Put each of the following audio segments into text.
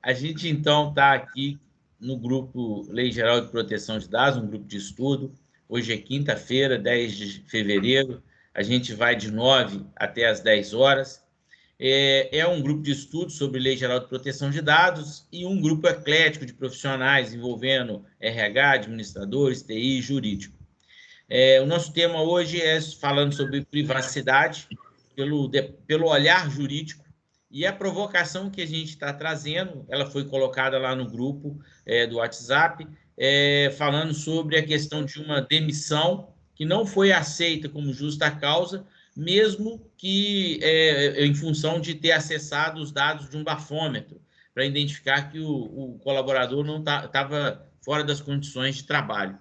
A gente, então, está aqui no grupo Lei Geral de Proteção de Dados, um grupo de estudo. Hoje é quinta-feira, 10 de fevereiro. A gente vai de 9 até as 10 horas. É um grupo de estudo sobre Lei Geral de Proteção de Dados e um grupo eclético de profissionais envolvendo RH, administradores, TI e jurídico. O nosso tema hoje é falando sobre privacidade pelo olhar jurídico, e a provocação que a gente está trazendo, ela foi colocada lá no grupo do WhatsApp, falando sobre a questão de uma demissão que não foi aceita como justa causa, mesmo que em função de ter acessado os dados de um bafômetro, para identificar que o colaborador não estava fora das condições de trabalho.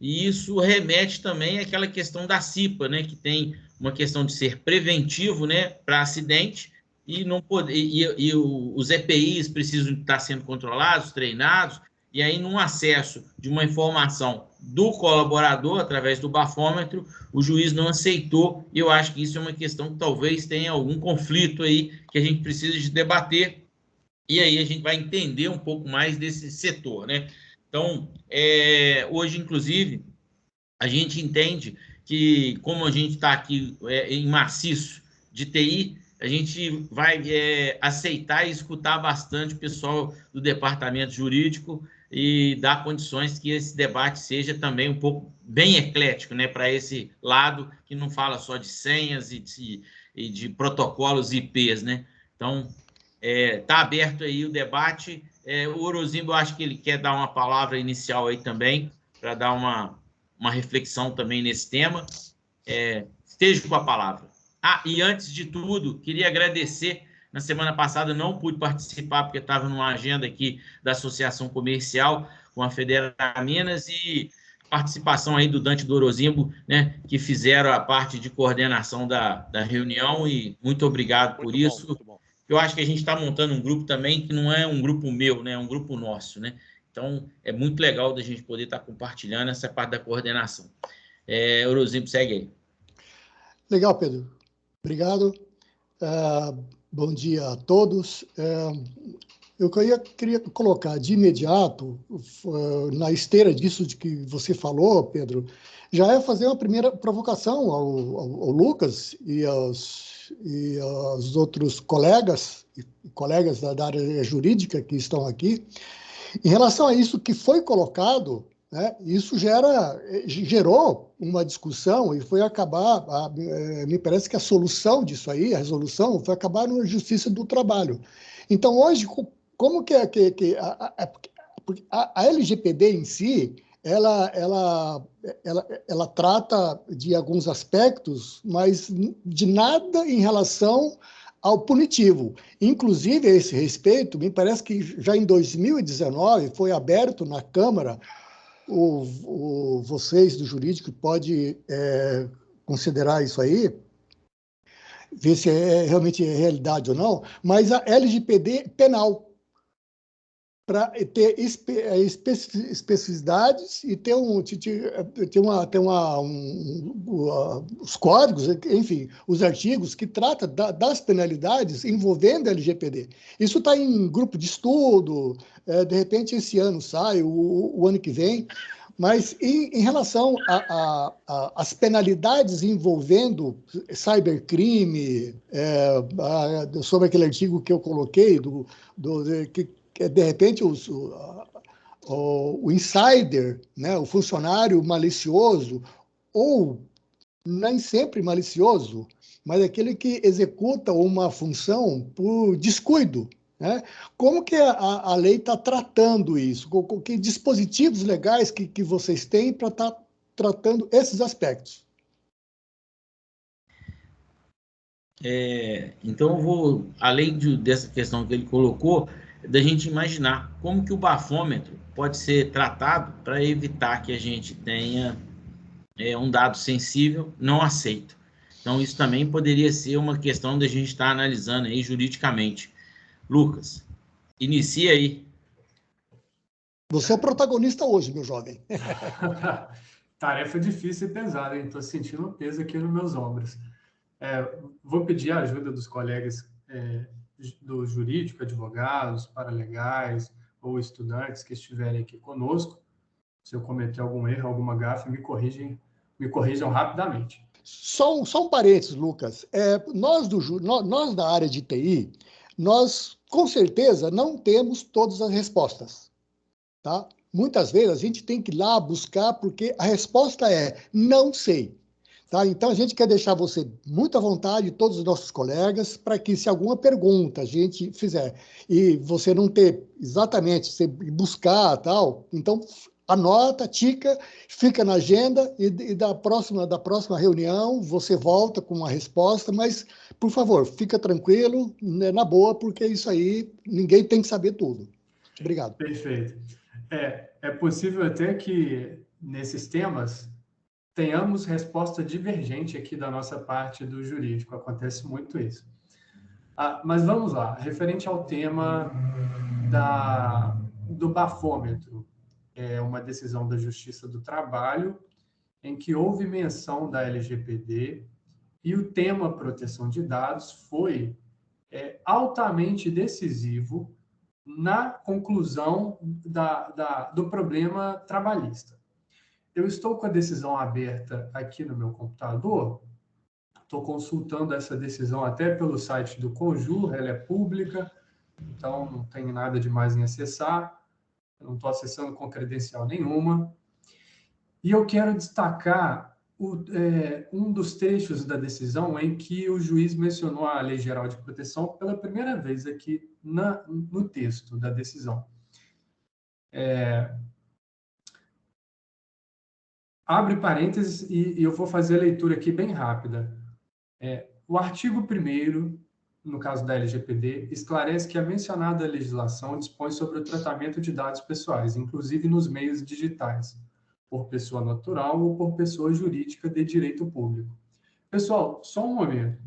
E isso remete também àquela questão da CIPA, né, que tem uma questão de ser preventivo, né, para acidente, e não poder, e os EPIs precisam estar sendo controlados, treinados, e aí, num acesso de uma informação do colaborador, através do bafômetro, o juiz não aceitou, e eu acho que isso é uma questão que talvez tenha algum conflito aí, que a gente precisa de debater, e aí a gente vai entender um pouco mais desse setor, né? Então, hoje, inclusive, a gente entende que, como a gente está aqui em maciço de TI, a gente vai aceitar e escutar bastante o pessoal do departamento jurídico e dar condições que esse debate seja também um pouco bem eclético, né, para esse lado que não fala só de senhas e de protocolos IPs, né? Então, está aberto aí o debate. O Orozimbo, eu acho que ele quer dar uma palavra inicial aí também, para dar uma reflexão também nesse tema. Esteja com a palavra. E antes de tudo, queria agradecer. Na semana passada não pude participar, porque estava numa agenda aqui da Associação Comercial com a Federa Minas, e participação aí do Dante e do Orozimbo, né, que fizeram a parte de coordenação da reunião, e muito obrigado por isso. Muito bom. Eu acho que a gente está montando um grupo também que não é um grupo meu, né, é um grupo nosso, né? Então, é muito legal da gente poder estar compartilhando essa parte da coordenação. Orozimbo, segue aí. Legal, Pedro. Obrigado. Bom dia a todos. Eu queria colocar de imediato, na esteira disso de que você falou, Pedro, já é fazer uma primeira provocação ao Lucas e aos outros colegas da área jurídica que estão aqui. Em relação a isso que foi colocado, né, isso gerou uma discussão e foi acabar, me parece que a solução disso aí, a resolução, foi acabar na Justiça do Trabalho. Então, hoje, como que a LGPD em si, ela trata de alguns aspectos, mas de nada em relação ao punitivo. Inclusive, a esse respeito, me parece que já em 2019 foi aberto na Câmara, vocês do jurídico podem considerar isso aí, ver se realmente é realidade ou não, mas a LGPD penal, para ter especificidades e ter os códigos, enfim, os artigos que tratam das penalidades envolvendo a LGPD. Isso está em grupo de estudo, de repente esse ano sai, o ano que vem, mas em relação às penalidades envolvendo cybercrime, sobre aquele artigo que eu coloquei, que de repente o insider, né, o funcionário malicioso, ou nem sempre malicioso, mas aquele que executa uma função por descuido, né? Como que a lei está tratando isso? Que dispositivos legais que vocês têm para estar tratando esses aspectos? Então, eu vou, além dessa questão que ele colocou, da gente imaginar como que o bafômetro pode ser tratado para evitar que a gente tenha um dado sensível não aceito. Então, isso também poderia ser uma questão da gente estar analisando aí juridicamente. Lucas, inicia aí. Você é o protagonista hoje, meu jovem. Tarefa difícil e pesada, hein? Estou sentindo o peso aqui nos meus ombros. Vou pedir a ajuda dos colegas do jurídico, advogados, paralegais ou estudantes que estiverem aqui conosco. Se eu cometer algum erro, alguma gafe, me corrijam rapidamente. Só um parênteses, Lucas. Nós da área de TI, nós, com certeza, não temos todas as respostas, tá? Muitas vezes a gente tem que ir lá buscar, porque a resposta é não sei. Tá? Então, a gente quer deixar você muito à vontade, todos os nossos colegas, para que, se alguma pergunta a gente fizer e você não ter exatamente, você buscar tal, então anota, tica, fica na agenda e da próxima reunião você volta com uma resposta, mas, por favor, fica tranquilo, né, na boa, porque isso aí, ninguém tem que saber tudo. Obrigado. Perfeito. É possível até que, nesses temas, tenhamos resposta divergente aqui da nossa parte do jurídico. Acontece muito isso. Mas vamos lá. Referente ao tema do bafômetro, é uma decisão da Justiça do Trabalho em que houve menção da LGPD e o tema proteção de dados foi altamente decisivo na conclusão do problema trabalhista. Eu estou com a decisão aberta aqui no meu computador, estou consultando essa decisão até pelo site do Conjur, ela é pública, então não tem nada demais em acessar, eu não estou acessando com credencial nenhuma. E eu quero destacar um dos trechos da decisão em que o juiz mencionou a Lei Geral de Proteção pela primeira vez aqui no texto da decisão. Abre parênteses e eu vou fazer a leitura aqui bem rápida. O artigo 1º, no caso da LGPD, esclarece que a mencionada legislação dispõe sobre o tratamento de dados pessoais, inclusive nos meios digitais, por pessoa natural ou por pessoa jurídica de direito público. Pessoal, só um momento.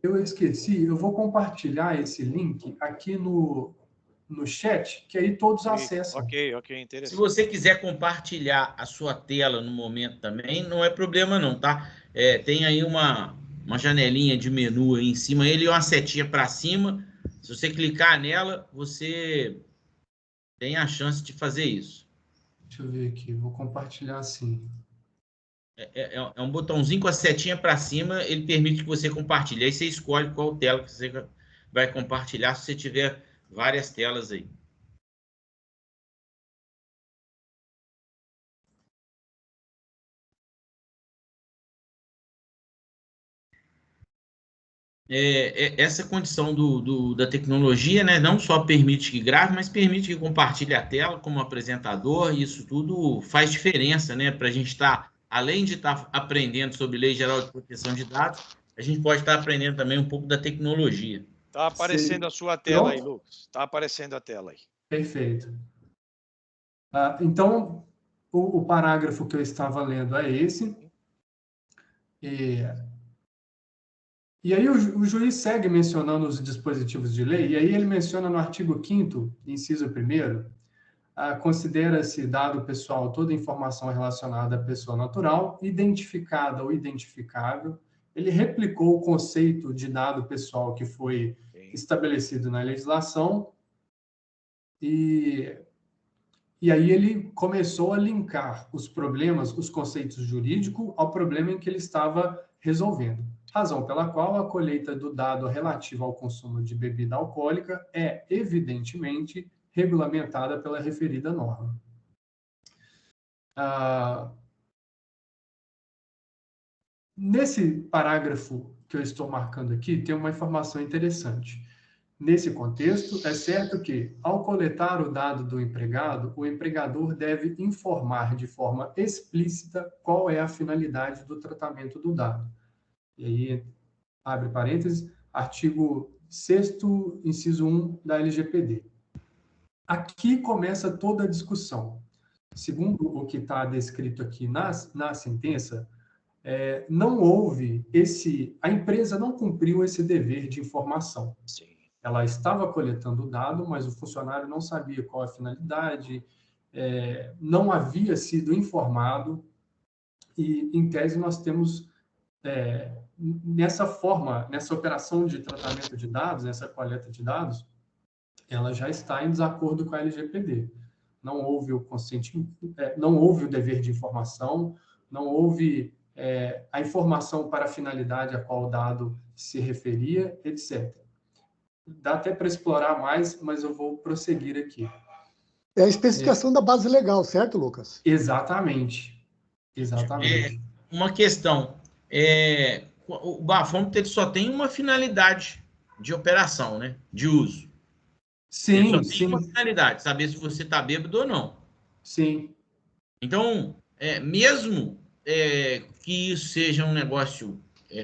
Eu esqueci, eu vou compartilhar esse link aqui no chat, que aí todos acessam. Ok, interessante. Se você quiser compartilhar a sua tela no momento também, não é problema não, tá? Tem aí uma janelinha de menu aí em cima, ele e uma setinha para cima. Se você clicar nela, você tem a chance de fazer isso. Deixa eu ver aqui, vou compartilhar assim. É um botãozinho com a setinha para cima, ele permite que você compartilhe. Aí você escolhe qual tela que você vai compartilhar, se você tiver várias telas aí. Essa condição da tecnologia, né, não só permite que grave, mas permite que compartilhe a tela como apresentador, e isso tudo faz diferença, né, para a gente estar, além de estar aprendendo sobre Lei Geral de Proteção de Dados, a gente pode estar aprendendo também um pouco da tecnologia. Está aparecendo a sua tela aí, Lucas. Está aparecendo a tela aí. Perfeito. Então, o parágrafo que eu estava lendo é esse. E aí o juiz segue mencionando os dispositivos de lei, e aí ele menciona no artigo 5º, inciso 1º, considera-se dado pessoal toda informação relacionada à pessoa natural, identificada ou identificável. Ele replicou o conceito de dado pessoal que foi estabelecido na legislação, e aí ele começou a linkar os problemas, os conceitos jurídicos, ao problema em que ele estava resolvendo. Razão pela qual a colheita do dado relativo ao consumo de bebida alcoólica é, evidentemente, regulamentada pela referida norma. Nesse parágrafo que eu estou marcando aqui, tem uma informação interessante. Nesse contexto, é certo que, ao coletar o dado do empregado, o empregador deve informar de forma explícita qual é a finalidade do tratamento do dado. E aí, abre parênteses, artigo 6º, inciso 1 da LGPD. Aqui começa toda a discussão. Segundo o que está descrito aqui na sentença, não houve a empresa não cumpriu esse dever de informação. Sim. Ela estava coletando o dado, mas o funcionário não sabia qual a finalidade, não havia sido informado, e, em tese, nós temos nessa forma, nessa operação de tratamento de dados, nessa coleta de dados, ela já está em desacordo com a LGPD. Não houve o não houve o dever de informação, não houve a informação para a finalidade a qual o dado se referia, etc. Dá até para explorar mais, mas eu vou prosseguir aqui. É a especificação da base legal, certo, Lucas? Exatamente. Exatamente. Uma questão. O bafômetro ele só tem uma finalidade de operação, né? De uso. Ele só tem uma finalidade, saber se você está bêbado ou não. Sim. Então, mesmo que isso seja um negócio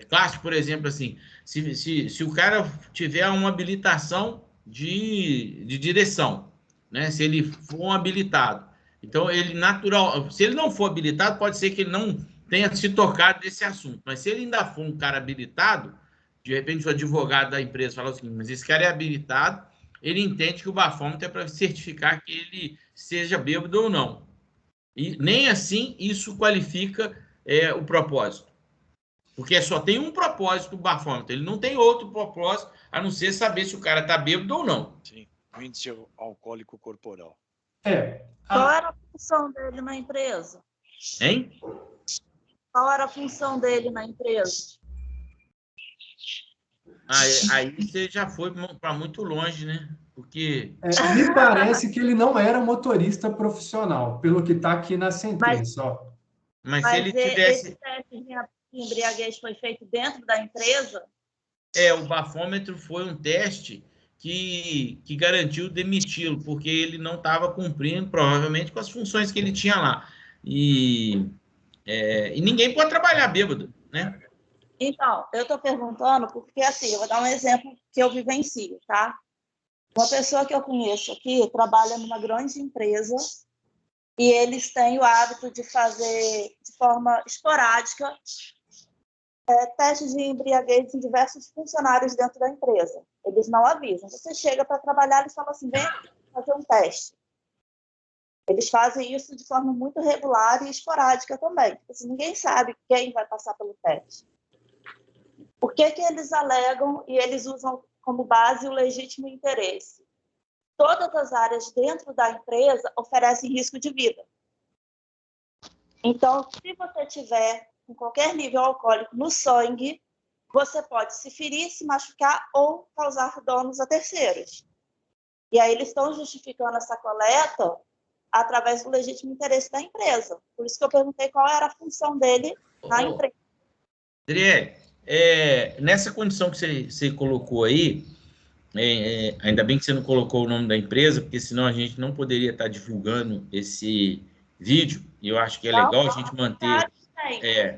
clássico, por exemplo, assim, se o cara tiver uma habilitação de direção, né? Se ele for um habilitado, então se ele não for habilitado, pode ser que ele não tenha se tocado desse assunto, mas se ele ainda for um cara habilitado, de repente o advogado da empresa fala assim, mas esse cara é habilitado, ele entende que o bafômetro é para certificar que ele seja bêbado ou não. E nem assim isso qualifica o propósito. Porque só tem um propósito o bafômetro. Ele não tem outro propósito a não ser saber se o cara está bêbado ou não. Sim, o índice alcoólico corporal. Qual era a função dele na empresa? Hein? Qual era a função dele na empresa? Aí você já foi para muito longe, né? Porque... me parece que ele não era motorista profissional, pelo que está aqui na sentença. Mas se ele tivesse... Esse teste de embriaguez foi feito dentro da empresa? O bafômetro foi um teste que garantiu demiti-lo, porque ele não estava cumprindo, provavelmente, com as funções que ele tinha lá. E ninguém pode trabalhar bêbado, né? Então, eu estou perguntando porque, assim, eu vou dar um exemplo que eu vivencio, tá? Uma pessoa que eu conheço aqui trabalha numa grande empresa e eles têm o hábito de fazer, de forma esporádica, testes de embriaguez em diversos funcionários dentro da empresa. Eles não avisam. Você chega para trabalhar, eles falam assim, vem fazer um teste. Eles fazem isso de forma muito regular e esporádica também. Assim, ninguém sabe quem vai passar pelo teste. Por que eles alegam e eles usam como base o legítimo interesse? Todas as áreas dentro da empresa oferecem risco de vida. Então, se você tiver com qualquer nível alcoólico no sangue, você pode se ferir, se machucar ou causar danos a terceiros. E aí eles estão justificando essa coleta através do legítimo interesse da empresa. Por isso que eu perguntei qual era a função dele na empresa. Adriele, nessa condição que você colocou aí, ainda bem que você não colocou o nome da empresa, porque senão a gente não poderia estar divulgando esse vídeo, e eu acho que é legal a gente manter...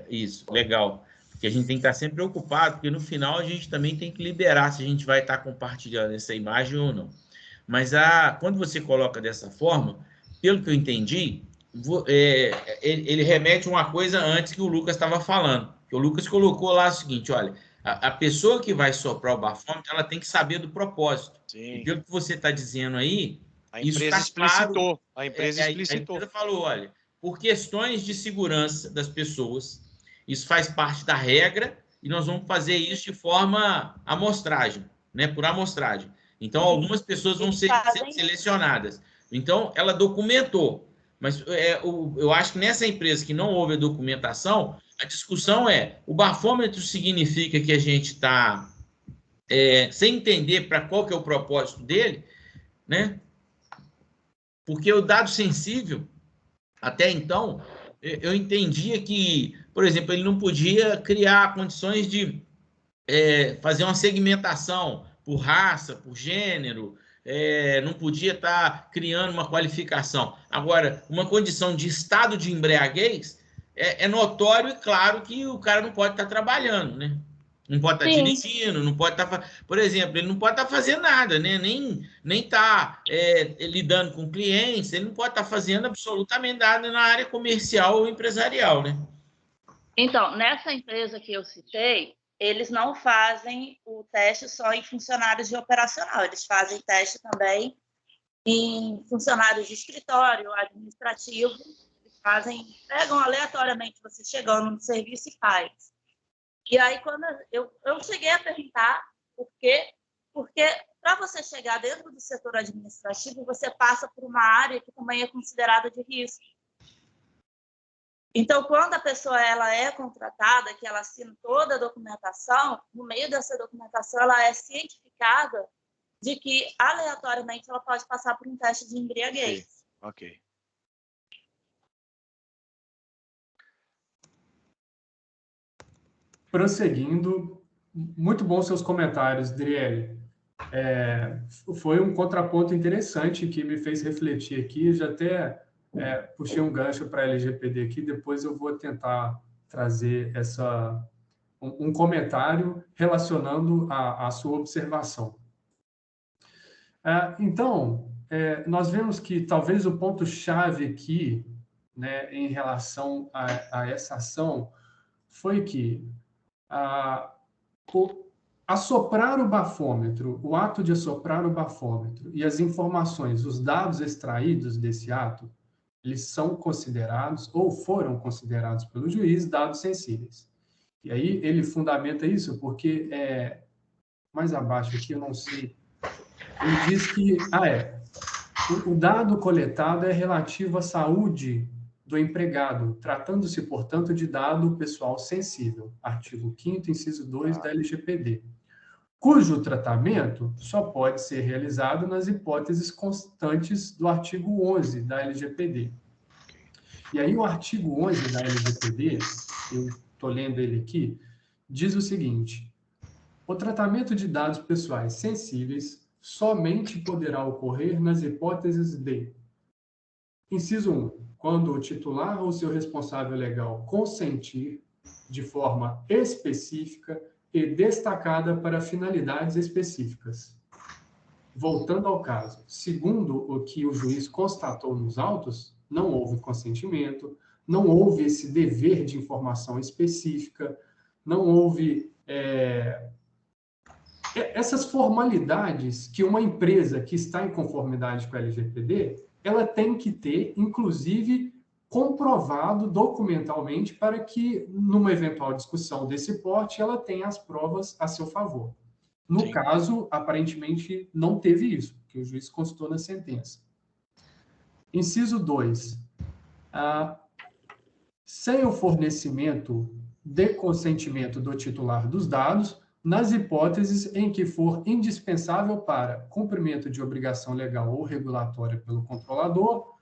Isso, legal. Porque a gente tem que estar sempre preocupado, porque no final a gente também tem que liberar se a gente vai estar compartilhando essa imagem ou não. Mas quando você coloca dessa forma, pelo que eu entendi, ele remete a uma coisa antes que o Lucas estava falando. O Lucas colocou lá o seguinte, olha, a pessoa que vai soprar o bafômetro, ela tem que saber do propósito. Sim. E pelo que você está dizendo aí, a isso empresa está claro. Explicitou. A empresa explicitou. A empresa falou, olha, por questões de segurança das pessoas, isso faz parte da regra e nós vamos fazer isso de forma amostragem, né? Por amostragem. Então, algumas pessoas vão ser selecionadas. Então, ela documentou. Mas eu acho que nessa empresa que não houve a documentação, a discussão o bafômetro significa que a gente está sem entender para qual que é o propósito dele, né? Porque o dado sensível, até então, eu entendia que, por exemplo, ele não podia criar condições de fazer uma segmentação por raça, por gênero, não podia estar criando uma qualificação. Agora, uma condição de estado de embriaguez, é notório e claro que o cara não pode estar trabalhando, né? Não pode estar dirigindo, não pode estar... Por exemplo, ele não pode estar fazendo nada, né? Nem estar lidando com clientes, ele não pode estar fazendo absolutamente nada na área comercial ou empresarial, né? Então, nessa empresa que eu citei, eles não fazem o teste só em funcionários de operacional, eles fazem teste também em funcionários de escritório, administrativo, eles pegam aleatoriamente você chegando no serviço e faz. E aí, quando eu cheguei a perguntar por quê, porque para você chegar dentro do setor administrativo, você passa por uma área que também é considerada de risco. Então, quando a pessoa ela é contratada, que ela assina toda a documentação, no meio dessa documentação, ela é cientificada de que, aleatoriamente, ela pode passar por um teste de embriaguez. Ok. Prosseguindo, muito bons seus comentários, Driele. Foi um contraponto interessante que me fez refletir aqui. Já até puxei um gancho para a LGPD aqui, depois eu vou tentar trazer um comentário relacionando a sua observação. Então, nós vemos que talvez o ponto-chave aqui, né, em relação a essa ação foi que assoprar o bafômetro, o ato de assoprar o bafômetro e as informações, os dados extraídos desse ato, eles são considerados ou foram considerados pelo juiz dados sensíveis. E aí ele fundamenta isso porque, mais abaixo aqui, eu não sei, ele diz que o dado coletado é relativo à saúde do empregado, tratando-se, portanto, de dado pessoal sensível, artigo 5º, inciso 2 da LGPD, cujo tratamento só pode ser realizado nas hipóteses constantes do artigo 11 da LGPD. E aí o artigo 11 da LGPD, eu estou lendo ele aqui, diz o seguinte: o tratamento de dados pessoais sensíveis somente poderá ocorrer nas hipóteses de: inciso 1, quando o titular ou seu responsável legal consentir de forma específica e destacada para finalidades específicas. Voltando ao caso, segundo o que o juiz constatou nos autos, não houve consentimento, não houve esse dever de informação específica, não houve essas formalidades que uma empresa que está em conformidade com a LGPD, ela tem que ter, inclusive, comprovado documentalmente para que, numa eventual discussão desse porte, ela tenha as provas a seu favor. No caso, aparentemente, não teve isso, que o juiz constou na sentença. Inciso 2. Sem o fornecimento de consentimento do titular dos dados, nas hipóteses em que for indispensável para cumprimento de obrigação legal ou regulatória pelo controlador,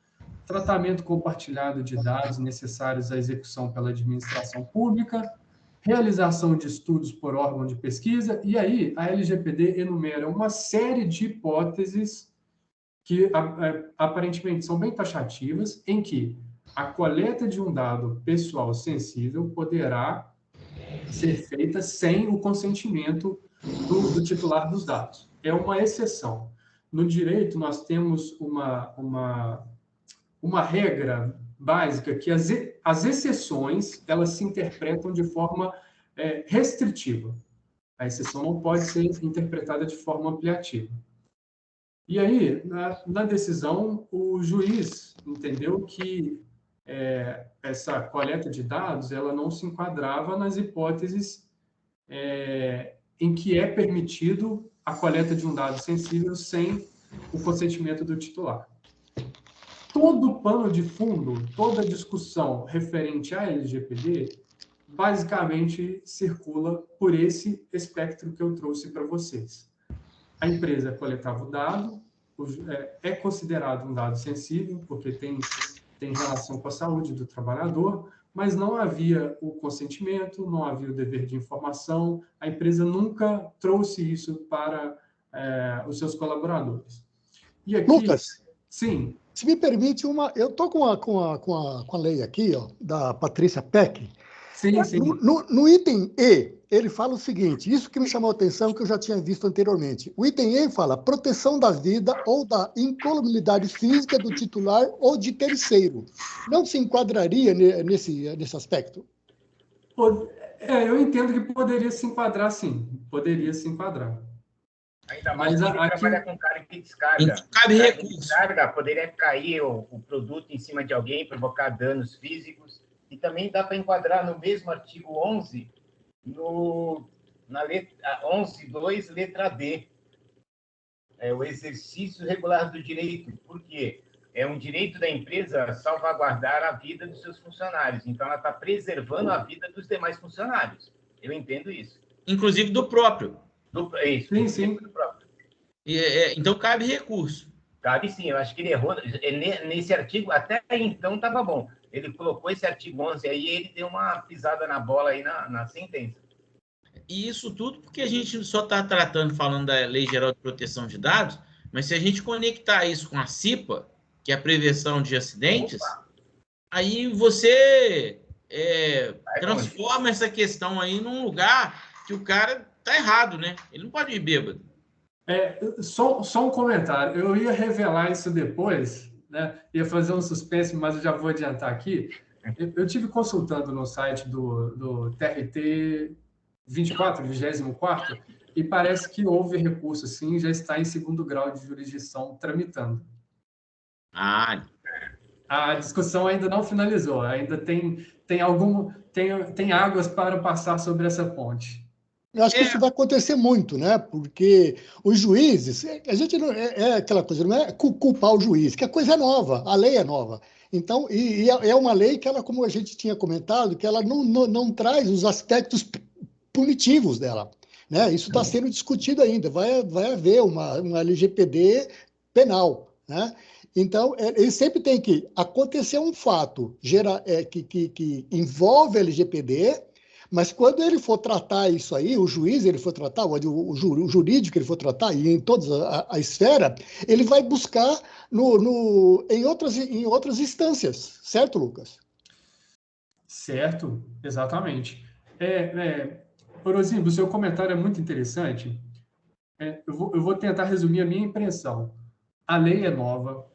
tratamento compartilhado de dados necessários à execução pela administração pública, realização de estudos por órgão de pesquisa, e aí a LGPD enumera uma série de hipóteses que aparentemente são bem taxativas, em que a coleta de um dado pessoal sensível poderá ser feita sem o consentimento do titular dos dados. É uma exceção. No direito, nós temos uma regra básica que as exceções elas se interpretam de forma restritiva. A exceção não pode ser interpretada de forma ampliativa. E aí, na decisão, o juiz entendeu que essa coleta de dados ela não se enquadrava nas hipóteses em que é permitido a coleta de um dado sensível sem o consentimento do titular. Todo o pano de fundo, toda a discussão referente à LGPD, basicamente circula por esse espectro que eu trouxe para vocês. A empresa coletava o dado, é considerado um dado sensível, porque tem relação com a saúde do trabalhador, mas não havia o consentimento, não havia o dever de informação, a empresa nunca trouxe isso para os seus colaboradores. E aqui, Lucas, sim. Se me permite, eu estou com a lei aqui, ó, da Patrícia Peck. Sim, sim. No item E, ele fala o seguinte, isso que me chamou a atenção, que eu já tinha visto anteriormente. O item E fala proteção da vida ou da incolumidade física do titular ou de terceiro. Não se enquadraria nesse aspecto? Eu entendo que poderia se enquadrar, sim. Poderia se enquadrar. Ainda mais que ele trabalha com carga e descarga. Cabe recurso. Descarga, poderia cair o produto em cima de alguém, provocar danos físicos. E também dá para enquadrar no mesmo artigo 11 Na letra 11.2, letra D. É o exercício regular do direito. Por quê? É um direito da empresa salvaguardar a vida dos seus funcionários. Então, ela está preservando a vida dos demais funcionários. Eu entendo isso. Inclusive do próprio. Isso, Sim, sim. do próprio. Então, cabe recurso. Cabe sim, eu acho que ele errou. Nesse artigo, até então estava bom. Ele colocou esse artigo 11 aí e ele deu uma pisada na bola aí na sentença. E isso tudo porque a gente só está falando da Lei Geral de Proteção de Dados, mas se a gente conectar isso com a CIPA, que é a prevenção de acidentes, aí você transforma essa questão aí num lugar que o cara tá errado, né? Ele não pode ir bêbado. Só um comentário. Eu ia revelar isso depois, né? Ia fazer um suspense, mas eu já vou adiantar aqui. Eu tive consultando no site do TRT 24, e parece que houve recurso, sim, já está em 2º grau de jurisdição tramitando. A discussão ainda não finalizou, ainda tem águas para passar sobre essa ponte. Eu acho que isso vai acontecer muito, né? Porque os juízes, a gente não é aquela coisa, não é culpar o juiz, que a coisa é nova, a lei é nova. Então, é uma lei que ela, como a gente tinha comentado, que ela não traz os aspectos punitivos dela, né? Isso está sendo discutido ainda. Vai haver uma LGPD penal, né? Então, ele sempre tem que acontecer um fato que envolve a LGPD. Mas quando ele for tratar isso aí, o juiz ele for tratar, o jurídico ele for tratar, e em toda a esfera, ele vai buscar em outras instâncias, certo, Lucas? Certo, exatamente. Orozimbo, o seu comentário é muito interessante. Eu vou tentar resumir a minha impressão. A lei é nova,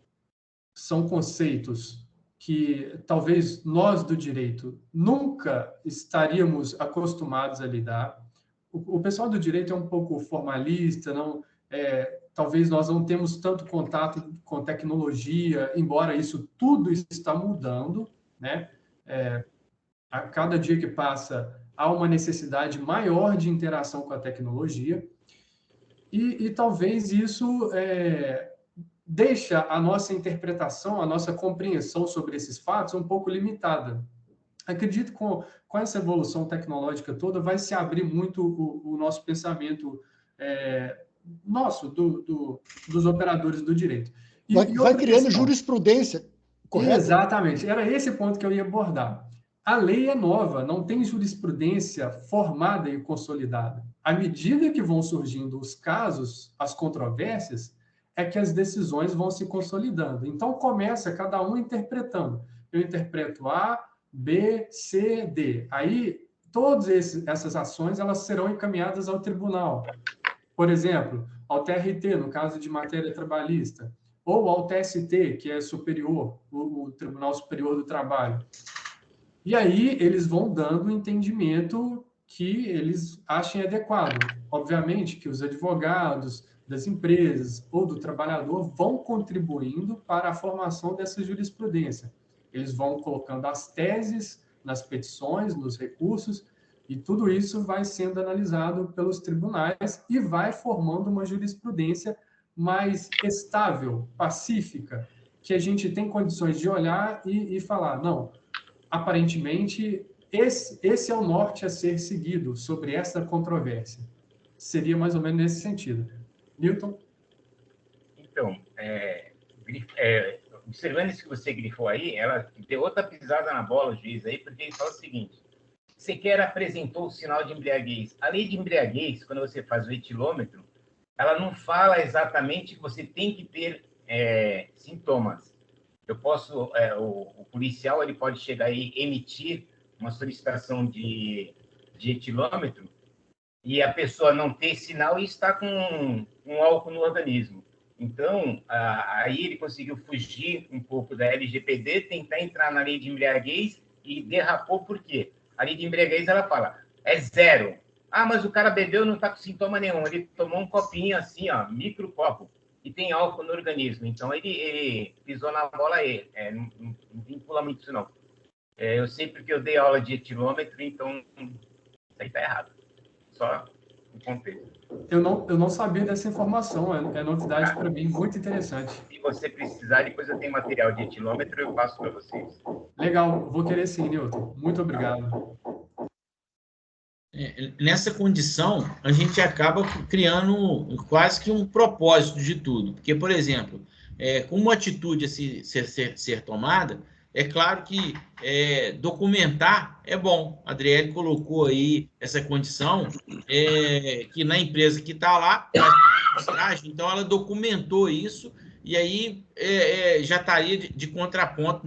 são conceitos que talvez nós do direito nunca estaríamos acostumados a lidar. O pessoal do direito é um pouco formalista, talvez nós não temos tanto contato com tecnologia, embora isso tudo está mudando, né? A cada dia que passa, há uma necessidade maior de interação com a tecnologia, e talvez isso deixa a nossa interpretação, a nossa compreensão sobre esses fatos um pouco limitada. Acredito que com essa evolução tecnológica toda vai se abrir muito o nosso pensamento dos operadores do direito. Vai criando jurisprudência, correto? Exatamente, era esse ponto que eu ia abordar. A lei é nova, não tem jurisprudência formada e consolidada. À medida que vão surgindo os casos, as controvérsias, é que as decisões vão se consolidando. Então, começa cada um interpretando. Eu interpreto A, B, C, D. Aí, todas essas ações elas serão encaminhadas ao tribunal. Por exemplo, ao TRT, no caso de matéria trabalhista, ou ao TST, que é superior, o Tribunal Superior do Trabalho. E aí, eles vão dando o entendimento que eles achem adequado. Obviamente que os advogados das empresas ou do trabalhador vão contribuindo para a formação dessa jurisprudência. Eles vão colocando as teses nas petições, nos recursos, e tudo isso vai sendo analisado pelos tribunais e vai formando uma jurisprudência mais estável, pacífica, que a gente tem condições de olhar e falar, não, aparentemente, esse é o norte a ser seguido sobre essa controvérsia. Seria mais ou menos nesse sentido. Newton? Então, observando isso que você grifou aí, ela deu outra pisada na bola, o juiz aí, porque ele fala o seguinte, sequer apresentou o sinal de embriaguez. A lei de embriaguez, quando você faz o etilômetro, ela não fala exatamente que você tem que ter sintomas. Eu posso, o policial ele pode chegar e emitir uma solicitação de etilômetro e a pessoa não ter sinal e está com um álcool no organismo. Então, aí ele conseguiu fugir um pouco da LGPD, tentar entrar na lei de embriaguez e derrapou por quê? A lei de embriaguez, ela fala, é 0. Ah, mas o cara bebeu não está com sintoma nenhum. Ele tomou um copinho assim, ó, micro copo, e tem álcool no organismo. Então, ele pisou na bola aí. Não vincula muito isso, não. Eu sei porque eu dei aula de etilômetro, então aí está errado. Só um contexto. Eu não sabia dessa informação, é novidade para mim, muito interessante. Se você precisar, depois eu tenho material de etilômetro, eu passo para vocês. Legal, vou querer sim, Newton. Muito obrigado. Nessa condição, a gente acaba criando quase que um propósito de tudo. Porque, por exemplo, com uma atitude a ser tomada, é claro que documentar é bom. A Adriele colocou aí essa condição, que na empresa que está lá, então ela documentou isso, e aí já estaria de contraponto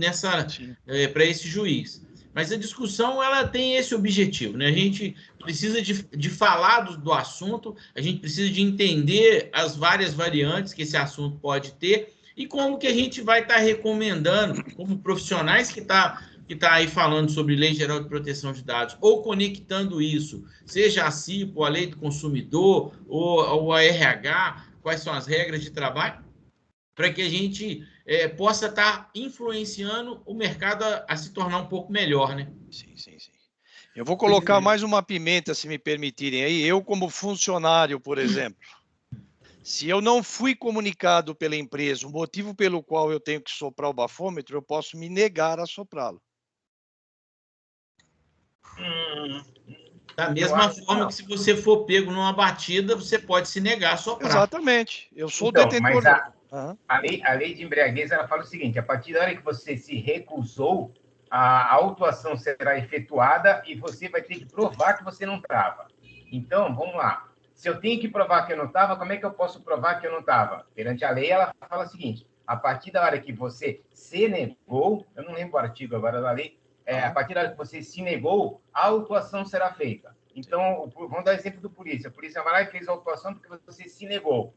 para esse juiz. Mas a discussão ela tem esse objetivo, né? A gente precisa de falar do assunto, a gente precisa de entender as várias variantes que esse assunto pode ter e como que a gente vai estar recomendando, como profissionais que tá aí falando sobre Lei Geral de Proteção de Dados, ou conectando isso, seja a CIPO, a Lei do Consumidor, ou a RH, quais são as regras de trabalho, para que a gente possa estar influenciando o mercado a se tornar um pouco melhor, né? Sim. Eu vou colocar mais uma pimenta, se me permitirem aí. Eu, como funcionário, por exemplo, se eu não fui comunicado pela empresa o motivo pelo qual eu tenho que soprar o bafômetro, eu posso me negar a soprá-lo. Da mesma forma que se você for pego numa batida, você pode se negar a soprar. Exatamente. Eu sou então, detentor. Mas a lei de embriaguez, ela fala o seguinte: a partir da hora que você se recusou, a autuação será efetuada e você vai ter que provar que você não estava. Então, vamos lá. Se eu tenho que provar que eu não estava, como é que eu posso provar que eu não estava? Perante a lei, ela fala o seguinte: a partir da hora que você se negou, eu não lembro o artigo agora da lei, a partir da hora que você se negou, a autuação será feita. Então, vamos dar exemplo do polícia. A polícia vai lá e fez a autuação porque você se negou.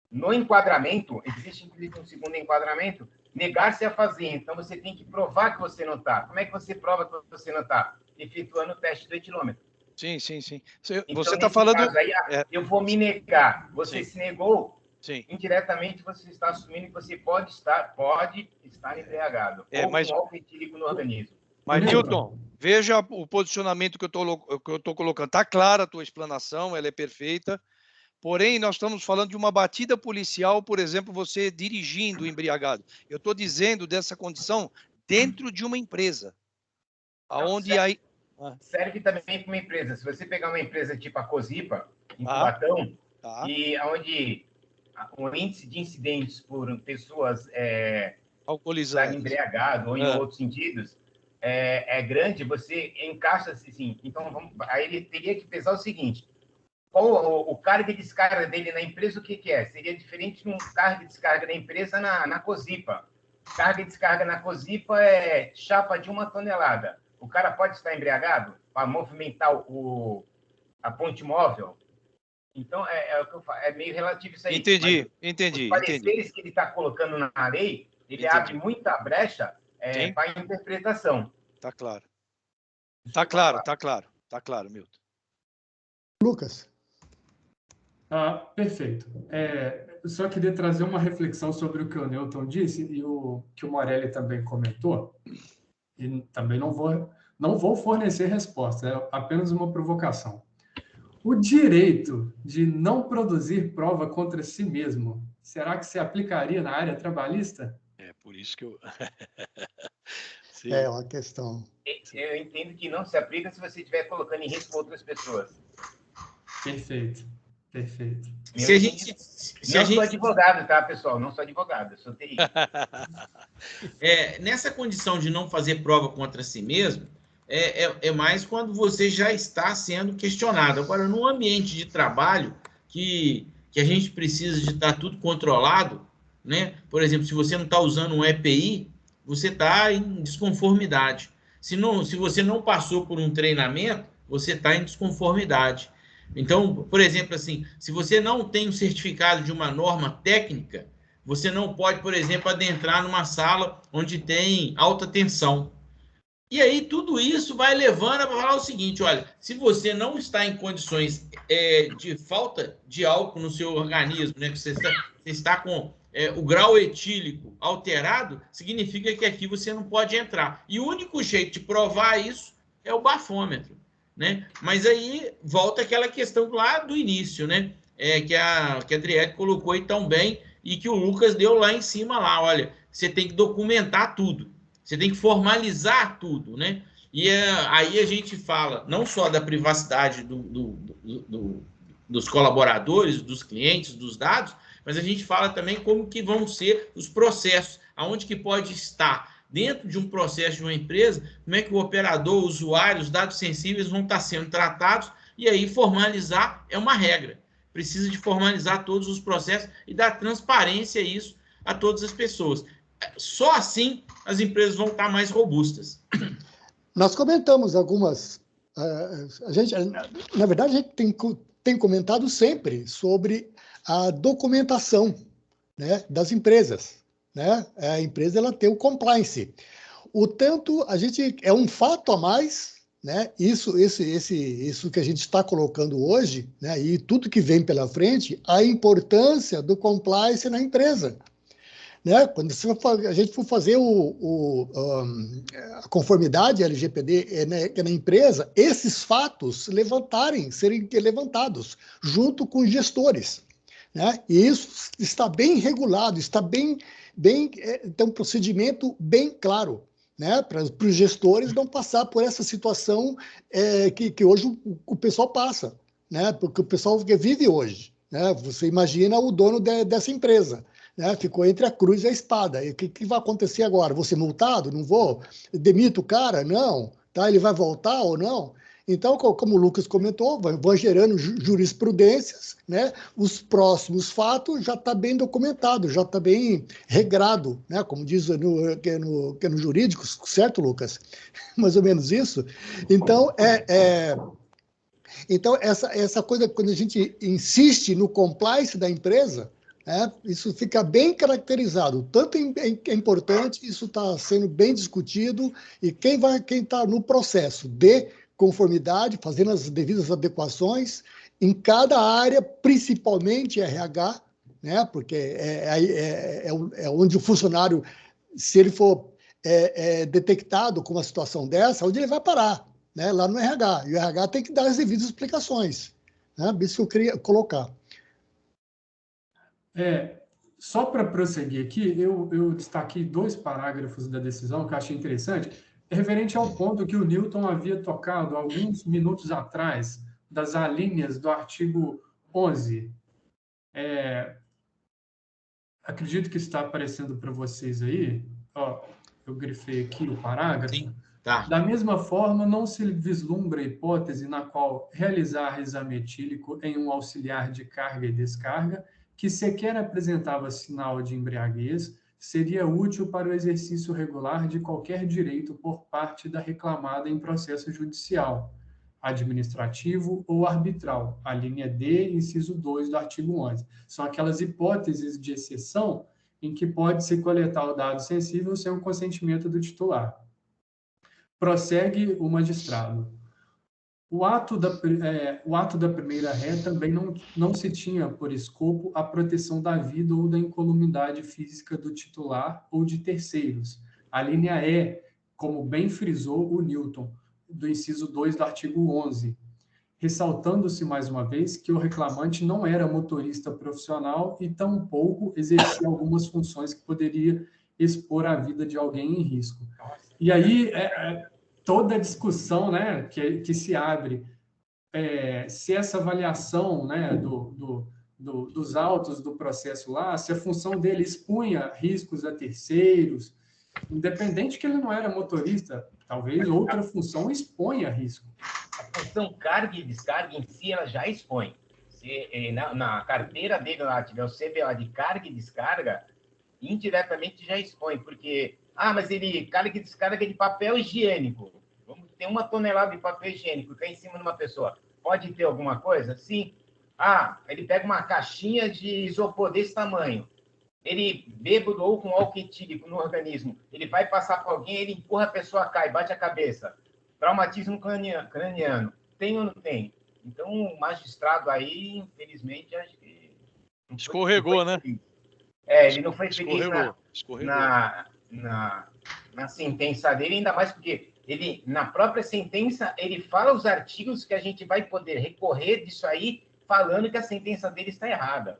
No enquadramento, existe inclusive um segundo enquadramento, negar-se a fazer. Então, você tem que provar que você não está. Como é que você prova que você não está? Efetuando o teste do etilômetro. Sim. Então, você está falando... Caso, aí, eu vou me negar. Você se negou, indiretamente você está assumindo que você pode estar embriagado. Ou com álcool etílico no organismo. Mas, Newton, veja o posicionamento que eu estou colocando. Está clara a tua explanação, ela é perfeita. Porém, nós estamos falando de uma batida policial, por exemplo, você dirigindo embriagado. Eu estou dizendo dessa condição dentro de uma empresa. Serve também para uma empresa. Se você pegar uma empresa tipo a Cosipa, em Cubatão, e onde o índice de incidentes por pessoas alcoolizadas, embriagado ou em outros sentidos, é grande, você encaixa-se assim. Então, aí ele teria que pesar o seguinte: qual o carga e descarga dele na empresa, o que é? Seria diferente de um carga e descarga da empresa na Cosipa. Carga e descarga na Cosipa é chapa de 1 tonelada. O cara pode estar embriagado para movimentar a ponte móvel? Então, o que eu falo, é meio relativo isso aí. Entendi. Os pareceres que ele está colocando na lei, ele abre muita brecha para a interpretação. Tá claro. Tá claro, Milton. Lucas. Perfeito. Eu só queria trazer uma reflexão sobre o que o Newton disse e o que o Morelli também comentou. E também não vou fornecer resposta, é apenas uma provocação. O direito de não produzir prova contra si mesmo, será que se aplicaria na área trabalhista? É por isso que eu... Sim. É uma questão. Eu entendo que não se aplica se você estiver colocando em risco outras pessoas. Perfeito. Sou advogado, tá, pessoal? Não sou advogado, eu sou TI. Nessa condição de não fazer prova contra si mesmo, é mais quando você já está sendo questionado. Agora, num ambiente de trabalho que a gente precisa de estar tudo controlado, né? Por exemplo, se você não está usando um EPI, você está em desconformidade. Se você não passou por um treinamento, você está em desconformidade. Então, por exemplo, assim, se você não tem um certificado de uma norma técnica, você não pode, por exemplo, adentrar numa sala onde tem alta tensão. E aí tudo isso vai levando a falar o seguinte: olha, se você não está em condições de falta de álcool no seu organismo, né, que você está com o grau etílico alterado, significa que aqui você não pode entrar. E o único jeito de provar isso é o bafômetro. né? Mas aí volta aquela questão lá do início, né? Que a Adriele colocou aí tão bem e que o Lucas deu lá em cima lá, olha, você tem que documentar tudo, você tem que formalizar tudo, né? E aí a gente fala não só da privacidade dos colaboradores, dos clientes, dos dados, mas a gente fala também como que vão ser os processos, aonde que pode estar dentro de um processo de uma empresa, como é que o operador, o usuário, os dados sensíveis vão estar sendo tratados, e aí formalizar é uma regra. Precisa de formalizar todos os processos e dar transparência a isso a todas as pessoas. Só assim as empresas vão estar mais robustas. Nós comentamos algumas... na verdade, a gente tem comentado sempre sobre a documentação, né, das empresas, né? A empresa ela tem o compliance. O tanto a gente é um fato a mais, né? Isso que a gente está colocando hoje, né? E tudo que vem pela frente, a importância do compliance na empresa, né? Quando a gente for fazer a conformidade LGPD na empresa, esses fatos serem levantados junto com os gestores, né? E isso está bem regulado, está tem um procedimento bem claro, né? Para os gestores não passar por essa situação que hoje o pessoal passa, né? Porque o pessoal vive hoje, né? Você imagina o dono dessa empresa, né? Ficou entre a cruz e a espada. E o que vai acontecer agora? Vou ser multado? Não vou? Demito o cara? Não. Tá? Ele vai voltar ou não? Então, como o Lucas comentou, vai gerando jurisprudências, né? Os próximos fatos já está bem documentado, já está bem regrado, né? Como diz no jurídico, certo, Lucas? Mais ou menos isso. Então, então essa coisa, quando a gente insiste no compliance da empresa, isso fica bem caracterizado. Tanto é importante, isso está sendo bem discutido, e quem está no processo de conformidade, fazendo as devidas adequações em cada área, principalmente RH, né? Porque é onde o funcionário, se ele for detectado com uma situação dessa, onde ele vai parar, né? Lá no RH. E o RH tem que dar as devidas explicações, né? Isso que eu queria colocar. Só para prosseguir aqui, eu destaquei 2 parágrafos da decisão que eu achei interessante, referente ao ponto que o Newton havia tocado alguns minutos atrás, das alíneas do artigo 11. Acredito que está aparecendo para vocês aí. Ó, eu grifei aqui o parágrafo. Sim, tá. Da mesma forma, não se vislumbra a hipótese na qual realizar exame etílico em um auxiliar de carga e descarga que sequer apresentava sinal de embriaguez seria útil para o exercício regular de qualquer direito por parte da reclamada em processo judicial, administrativo ou arbitral, a linha D, inciso 2 do artigo 11. São aquelas hipóteses de exceção em que pode-se coletar o dado sensível sem o consentimento do titular. Prossegue o magistrado. O ato da primeira ré também não se tinha por escopo a proteção da vida ou da incolumidade física do titular ou de terceiros. A linha E, como bem frisou o Newton, do inciso 2 do artigo 11, ressaltando-se mais uma vez que o reclamante não era motorista profissional e tampouco exercia algumas funções que poderia expor a vida de alguém em risco. E aí, toda a discussão, né, que se abre, se essa avaliação, né, dos autos do processo lá, se a função dele expunha riscos a terceiros, independente que ele não era motorista, talvez outra função exponha risco. A função carga e descarga em si, ela já expõe. Se na carteira dele lá tiver o CBO de carga e descarga, indiretamente já expõe, porque, mas ele carga e descarga de papel higiênico. Vamos ter 1 tonelada de papel higiênico, cai em cima de uma pessoa. Pode ter alguma coisa? Sim. Ele pega uma caixinha de isopor desse tamanho. Ele, bêbado ou com álcool etílico no organismo, ele vai passar por alguém, ele empurra a pessoa, cai, bate a cabeça. Traumatismo craniano. Tem ou não tem? Então, o magistrado aí, infelizmente, acho que... Escorregou, né? Ele não foi feliz Escorregou. na sentença dele, ainda mais porque ele, na própria sentença, ele fala os artigos que a gente vai poder recorrer disso aí, falando que a sentença dele está errada.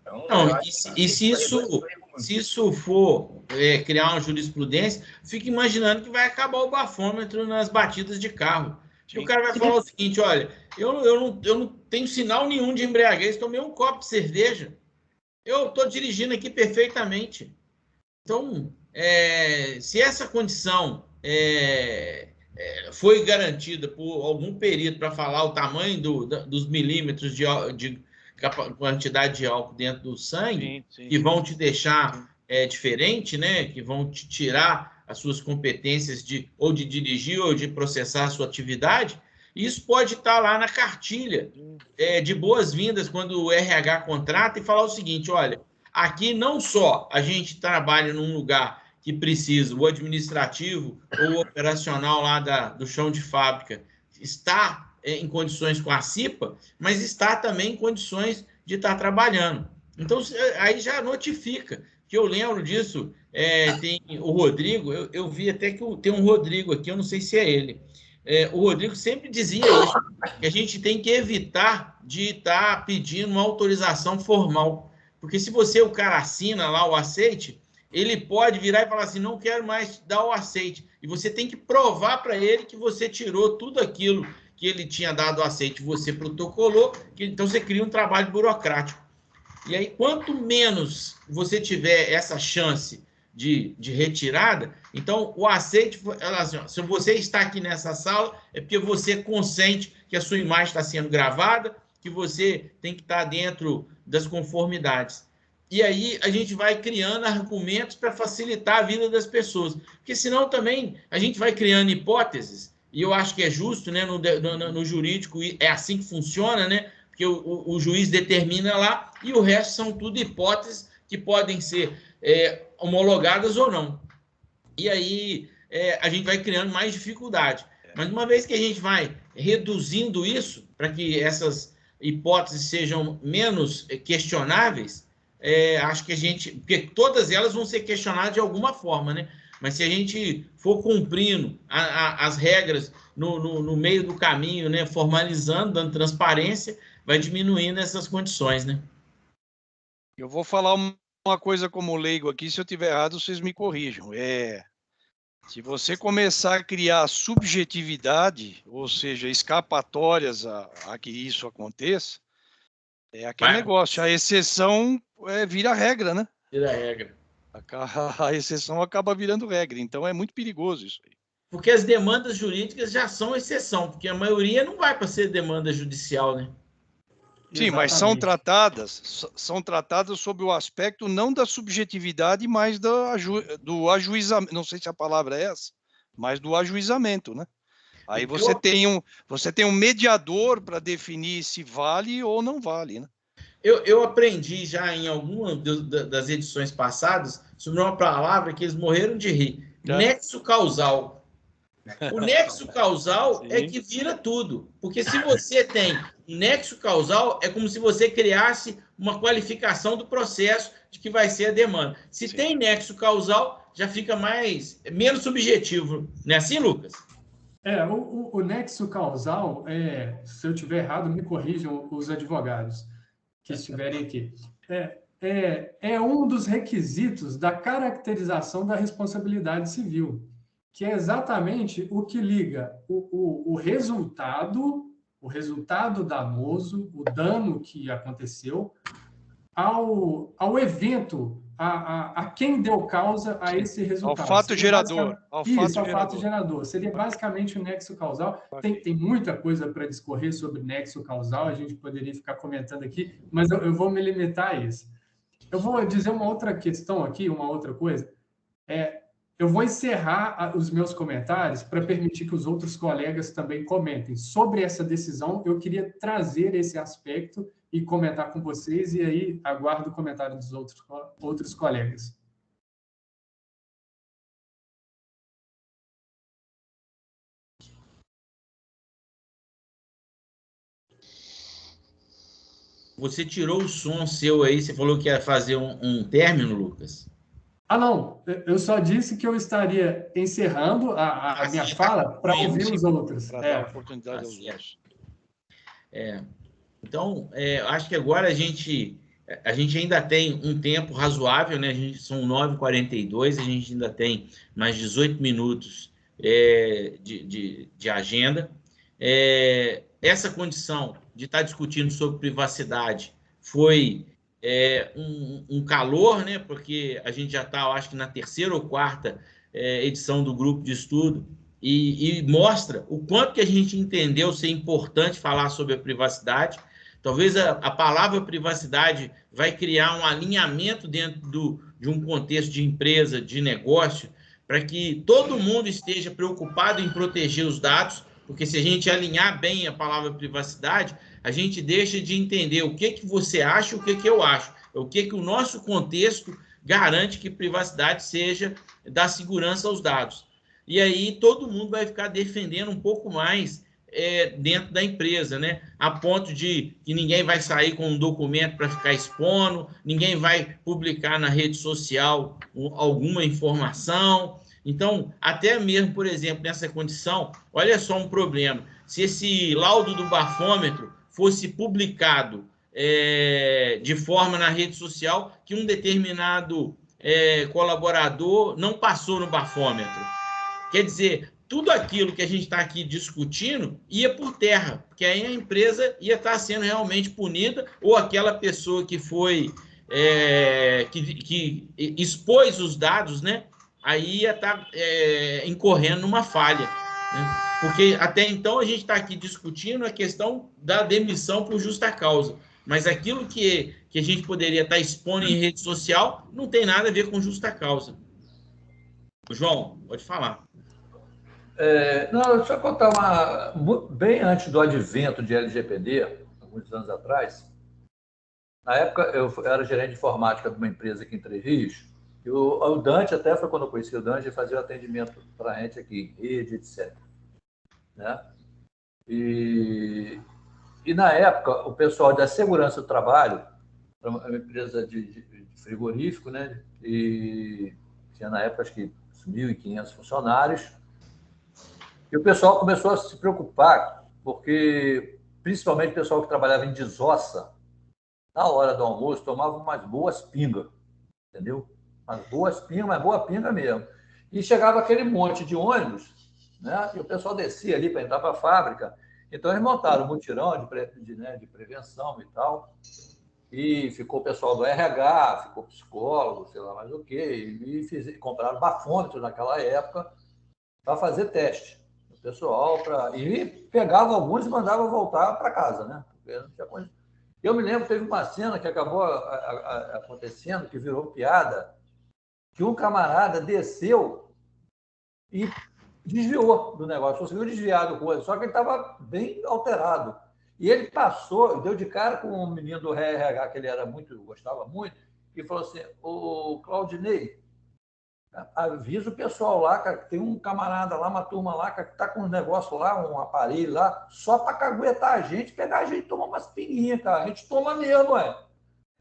Então, não, e se isso for criar uma jurisprudência, fica imaginando que vai acabar o bafômetro nas batidas de carro. E o cara vai falar o seguinte, olha, eu não tenho sinal nenhum de embriaguez, tomei um copo de cerveja, eu estou dirigindo aqui perfeitamente. Então, se essa condição foi garantida por algum perito para falar o tamanho dos milímetros de quantidade de álcool dentro do sangue, sim. Que vão te deixar diferente, né? Que vão te tirar as suas competências ou de dirigir ou de processar a sua atividade, isso pode estar lá na cartilha de boas-vindas quando o RH contrata e falar o seguinte, olha, aqui não só a gente trabalha num lugar que precisa, o administrativo ou operacional lá do chão de fábrica está em condições com a CIPA, mas está também em condições de estar trabalhando. Então, aí já notifica, que eu lembro disso, tem o Rodrigo, eu vi até que tem um Rodrigo aqui, eu não sei se é ele. O Rodrigo sempre dizia isso, que a gente tem que evitar de estar pedindo uma autorização formal, porque se o cara assina lá o aceite, ele pode virar e falar assim, não quero mais dar o aceite, e você tem que provar para ele que você tirou tudo aquilo que ele tinha dado o aceite, você protocolou, então você cria um trabalho burocrático. E aí, quanto menos você tiver essa chance de retirada, então o aceite, assim, se você está aqui nessa sala, é porque você consente que a sua imagem está sendo gravada, que você tem que estar dentro das conformidades. E aí a gente vai criando argumentos para facilitar a vida das pessoas, porque senão também a gente vai criando hipóteses, e eu acho que é justo, né, no jurídico, é assim que funciona, né? Porque o juiz determina lá e o resto são tudo hipóteses que podem ser homologadas ou não. E aí a gente vai criando mais dificuldade. Mas uma vez que a gente vai reduzindo isso, para que essas hipóteses sejam menos questionáveis, acho que porque todas elas vão ser questionadas de alguma forma, né? Mas se a gente for cumprindo as regras no meio do caminho, né, formalizando, dando transparência, vai diminuindo essas condições, né? Eu vou falar uma coisa como leigo aqui, se eu tiver errado, vocês me corrijam. Se você começar a criar subjetividade, ou seja, escapatórias a que isso aconteça, é aquele negócio, a exceção vira regra, né? Vira regra. A exceção acaba virando regra, então é muito perigoso isso aí. Porque as demandas jurídicas já são exceção, porque a maioria não vai para ser demanda judicial, né? Sim, mas são tratadas sob o aspecto não da subjetividade, mas do ajuizamento, não sei se a palavra é essa, mas do ajuizamento, né? Aí você tem um mediador para definir se vale ou não vale, né? Eu aprendi já em alguma das edições passadas sobre uma palavra que eles morreram de rir. Nexo causal. O nexo causal é que vira tudo. Porque se você tem nexo causal, é como se você criasse uma qualificação do processo de que vai ser a demanda. Se tem nexo causal, já fica menos subjetivo. Não é assim, Lucas? O nexo causal, se eu estiver errado, me corrijam os advogados que estiverem aqui. É um dos requisitos da caracterização da responsabilidade civil, que é exatamente o que liga o resultado danoso, o dano que aconteceu, ao evento, a quem deu causa a esse resultado. Ao fato gerador. Ao fato gerador. Seria basicamente o nexo causal. Tem muita coisa para discorrer sobre nexo causal, a gente poderia ficar comentando aqui, mas eu vou me limitar a isso. Eu vou dizer uma outra questão aqui, uma outra coisa. Eu vou encerrar os meus comentários para permitir que os outros colegas também comentem. Sobre essa decisão, eu queria trazer esse aspecto e comentar com vocês, e aí aguardo o comentário dos outros colegas. Você tirou o som seu aí, você falou que ia fazer um término, Lucas? Não, eu só disse que eu estaria encerrando a minha fala para ouvir os outros. Para dar oportunidade aos outros. Então, acho que agora a gente ainda tem um tempo razoável, né? São 9h42, a gente ainda tem mais 18 minutos de agenda. Essa condição de estar discutindo sobre privacidade foi um calor, né? Porque a gente já está, eu acho que na 3ª ou 4ª edição do grupo de estudo, e mostra o quanto que a gente entendeu ser importante falar sobre a privacidade. Talvez a palavra privacidade vai criar um alinhamento dentro de um contexto de empresa, de negócio, para que todo mundo esteja preocupado em proteger os dados, porque se a gente alinhar bem a palavra privacidade, a gente deixa de entender o que você acha e o que eu acho, o que o nosso contexto garante que privacidade seja da segurança aos dados. E aí todo mundo vai ficar defendendo um pouco mais dentro da empresa, né? A ponto de que ninguém vai sair com um documento para ficar expondo, ninguém vai publicar na rede social alguma informação. Então, até mesmo, por exemplo, nessa condição, olha só um problema. Se esse laudo do bafômetro fosse publicado de forma na rede social que um determinado colaborador não passou no bafômetro, quer dizer, tudo aquilo que a gente está aqui discutindo ia por terra, porque aí a empresa ia estar sendo realmente punida, ou aquela pessoa que foi que expôs os dados, né? Aí ia estar incorrendo numa falha, né? Porque até então a gente está aqui discutindo a questão da demissão por justa causa, mas aquilo que a gente poderia estar expondo em rede social não tem nada a ver com justa causa. João, pode falar. Não, deixa eu contar bem antes do advento de LGPD, alguns anos atrás. Na época, eu era gerente de informática de uma empresa aqui em Três Rios, e o Dante, até foi quando eu conheci o Dante, fazia o atendimento para a gente aqui, rede, etc. Né? E na época, o pessoal da segurança do trabalho, uma empresa de frigorífico, né? E tinha na época, acho que 1.500 funcionários, e o pessoal começou a se preocupar, porque, principalmente o pessoal que trabalhava em desossa, na hora do almoço, tomava umas boas pingas, entendeu? Umas boas pingas, mas boa pinga mesmo. E chegava aquele monte de ônibus, né? E o pessoal descia ali para entrar para a fábrica. Então, eles montaram um mutirão de prevenção e tal, e ficou o pessoal do RH, ficou psicólogo, sei lá mais o quê, e compraram bafômetro naquela época para fazer teste. Pessoal e pegava alguns e mandava voltar para casa, né? Porque não tinha coisa. Eu me lembro, teve uma cena que acabou acontecendo, que virou piada, que um camarada desceu e desviou do negócio, conseguiu desviar do coisa, só que ele estava bem alterado. E ele passou, deu de cara com um menino do RH, que ele gostava muito, e falou assim: ô Claudinei, avisa o pessoal lá, cara, que tem um camarada lá, uma turma lá, cara, que tá com um negócio lá, um aparelho lá, só para caguetar a gente, pegar a gente e tomar umas pinguinhas, cara. A gente toma mesmo,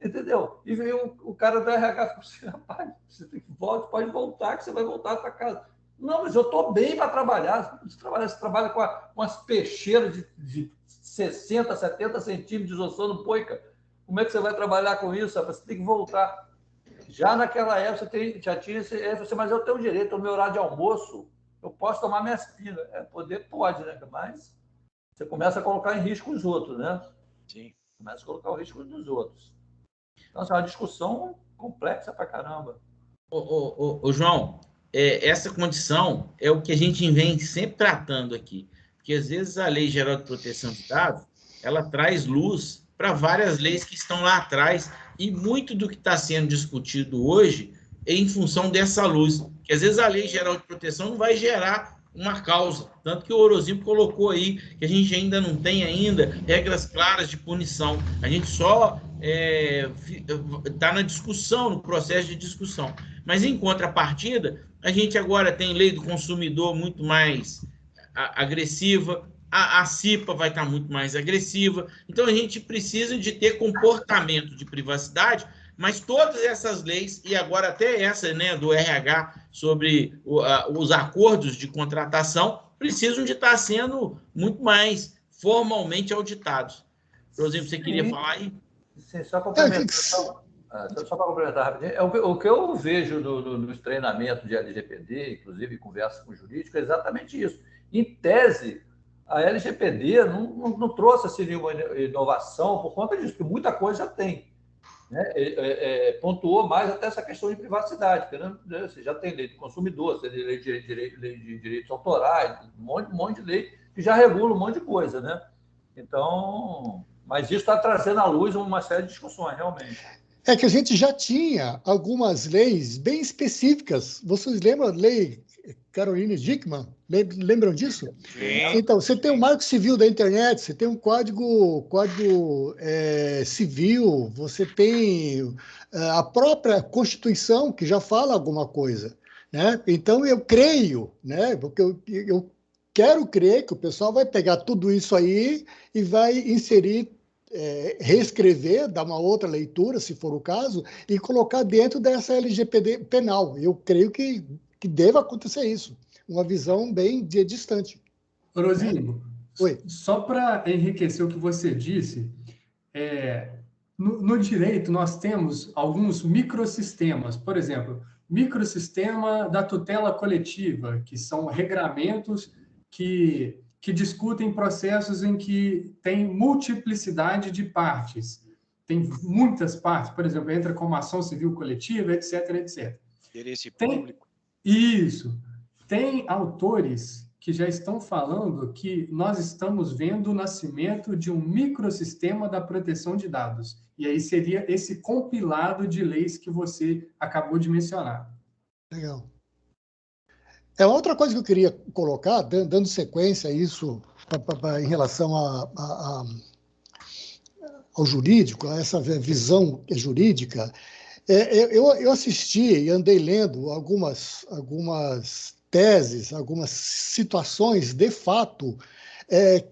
entendeu? E veio o cara do RH e falou assim: rapaz, você pode voltar, que você vai voltar para casa. Não, mas eu tô bem para trabalhar. Você trabalha com umas peixeiras de 60, 70 centímetros de isoção no poica. Como é que você vai trabalhar com isso? Você tem que voltar. Já naquela época, já tinha esse, mas eu tenho direito, no meu horário de almoço, eu posso tomar minhas pingas. Poder pode, né? Mas você começa a colocar em risco os outros, né? Sim. Começa a colocar o risco dos outros. Então, é uma discussão complexa pra caramba. Ô, João, essa condição é o que a gente vem sempre tratando aqui. Porque, às vezes, a Lei Geral de Proteção de Dados, ela traz luz para várias leis que estão lá atrás, e muito do que está sendo discutido hoje é em função dessa luz, que às vezes a Lei Geral de Proteção não vai gerar uma causa, tanto que o Orozimpo colocou aí que a gente ainda não tem regras claras de punição, a gente só está na discussão, no processo de discussão, mas em contrapartida, a gente agora tem lei do consumidor muito mais agressiva, a CIPA vai estar muito mais agressiva. Então, a gente precisa de ter comportamento de privacidade mas todas essas leis, e agora até essa, né, do RH, sobre os acordos de contratação, precisam de estar sendo muito mais formalmente auditados. Rosinho, você queria falar aí? Sim, só complementar. Só para complementar rapidinho, o que eu vejo nos treinamentos de LGPD, inclusive conversa com o jurídico, é exatamente isso. Em tese, a LGPD não trouxe assim, nenhuma inovação por conta disso, porque muita coisa já tem. Né? Pontuou mais até essa questão de privacidade, porque você já tem lei do consumidor, você tem lei de direitos autorais, um monte de lei que já regula um monte de coisa. Né? Então, mas isso está trazendo à luz uma série de discussões, realmente. É que a gente já tinha algumas leis bem específicas. Vocês lembram da lei Caroline Dickmann? Lembram disso? Sim. Então, você tem o Marco Civil da Internet, você tem um código civil, você tem a própria Constituição, que já fala alguma coisa. Né? Então, eu creio, né? Porque eu quero crer que o pessoal vai pegar tudo isso aí e vai inserir, reescrever, dar uma outra leitura, se for o caso, e colocar dentro dessa LGPD penal. Eu creio que deva acontecer isso. Uma visão bem distante. Rosinho, Oi. Só para enriquecer o que você disse, no direito nós temos alguns microsistemas. Por exemplo, microsistema da tutela coletiva, que são regramentos que discutem processos em que tem multiplicidade de partes. Tem muitas partes, por exemplo, entra como ação civil coletiva, etc, etc. Interesse público. Isso. Tem autores que já estão falando que nós estamos vendo o nascimento de um microsistema da proteção de dados. E aí seria esse compilado de leis que você acabou de mencionar. Legal. Outra coisa que eu queria colocar, dando sequência a isso, em relação ao jurídico, a essa visão jurídica, eu assisti e andei lendo algumas teses, algumas situações de fato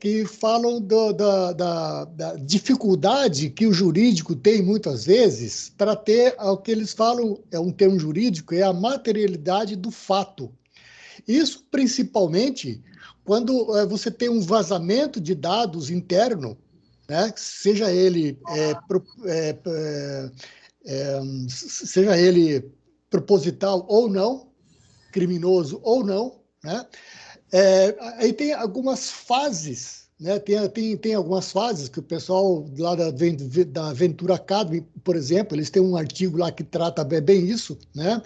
que falam da dificuldade que o jurídico tem muitas vezes para ter o que eles falam, é um termo jurídico, é a materialidade do fato. Isso principalmente quando você tem um vazamento de dados interno, né, seja ele seja ele proposital ou não, criminoso ou não, né? Aí tem algumas fases, né? Tem algumas fases que o pessoal lá da Ventura Academy, por exemplo, eles têm um artigo lá que trata bem isso, né?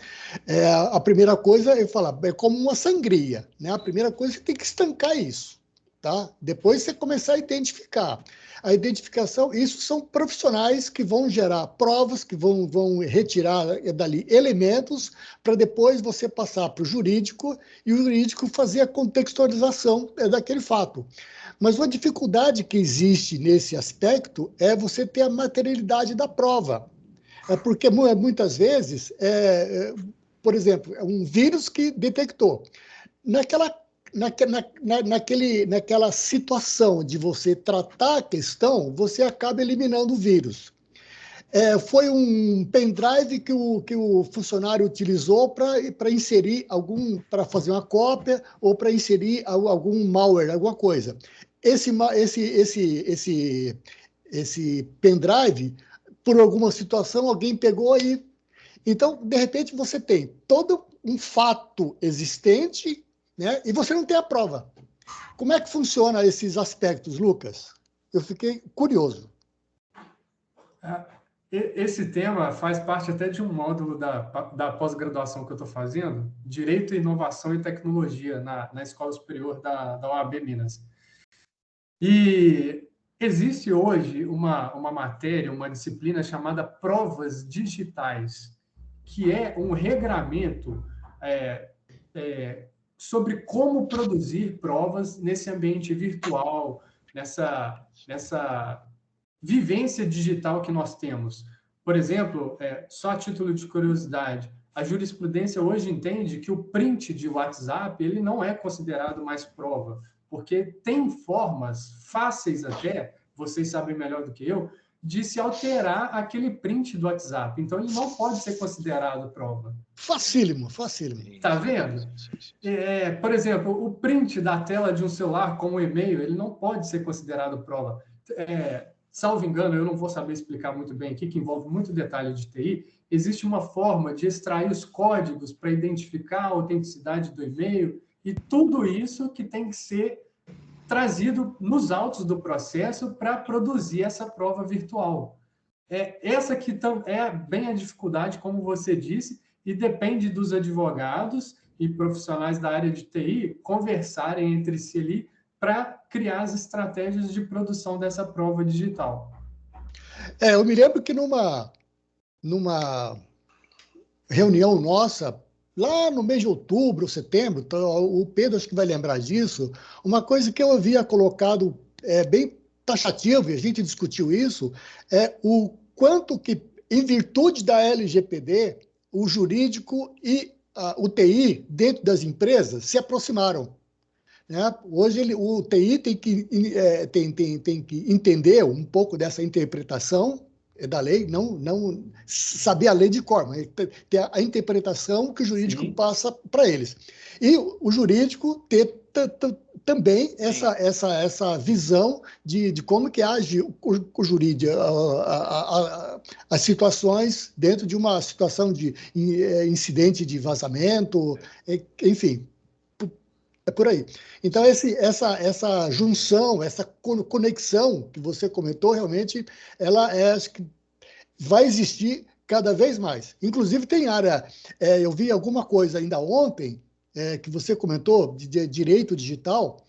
A primeira coisa, eu falo, é como uma sangria, né? A primeira coisa, você tem que estancar isso, tá? Depois você começar a identificar. A identificação, isso são profissionais que vão gerar provas, que vão retirar dali elementos para depois você passar para o jurídico e o jurídico fazer a contextualização daquele fato. Mas uma dificuldade que existe nesse aspecto é você ter a materialidade da prova. Porque muitas vezes, por exemplo, é um vírus que detectou. Naquela situação de você tratar a questão, você acaba eliminando o vírus. Foi um pendrive que o funcionário utilizou para inserir para fazer uma cópia ou para inserir algum malware, alguma coisa. Esse pendrive, por alguma situação, alguém pegou aí. Então, de repente, você tem todo um fato existente, né? E você não tem a prova. Como é que funciona esses aspectos, Lucas? Eu fiquei curioso. Esse tema faz parte até de um módulo da pós-graduação que eu estou fazendo, Direito, Inovação e Tecnologia, na Escola Superior da OAB Minas. E existe hoje uma matéria, uma disciplina chamada Provas Digitais, que é um regramento sobre como produzir provas nesse ambiente virtual, nessa vivência digital que nós temos. Por exemplo, só a título de curiosidade, a jurisprudência hoje entende que o print de WhatsApp ele não é considerado mais prova, porque tem formas fáceis até, vocês sabem melhor do que eu, de se alterar aquele print do WhatsApp. Então, ele não pode ser considerado prova. Facílimo, facílimo. Está vendo? Por exemplo, o print da tela de um celular com um e-mail, ele não pode ser considerado prova. Salvo engano, eu não vou saber explicar muito bem aqui, que envolve muito detalhe de TI, existe uma forma de extrair os códigos para identificar a autenticidade do e-mail e tudo isso que tem que ser trazido nos autos do processo para produzir essa prova virtual. Essa que é bem a dificuldade, como você disse, e depende dos advogados e profissionais da área de TI conversarem entre si ali para criar as estratégias de produção dessa prova digital. Eu me lembro que numa reunião nossa, lá no mês de outubro, setembro, então, o Pedro acho que vai lembrar disso, uma coisa que eu havia colocado bem taxativo, e a gente discutiu isso, é o quanto que, em virtude da LGPD, o jurídico e o TI, dentro das empresas, se aproximaram. Né? Hoje, o TI tem que entender um pouco dessa interpretação da lei, não saber a lei de cor, mas ter a interpretação que o jurídico Sim. passa para eles. E o jurídico ter também essa visão de como que age o jurídico, as situações dentro de uma situação de incidente de vazamento, enfim, é por aí. Então, essa junção, essa conexão que você comentou, realmente, ela acho que vai existir cada vez mais. Inclusive, tem área... eu vi alguma coisa ainda ontem, que você comentou, de direito digital.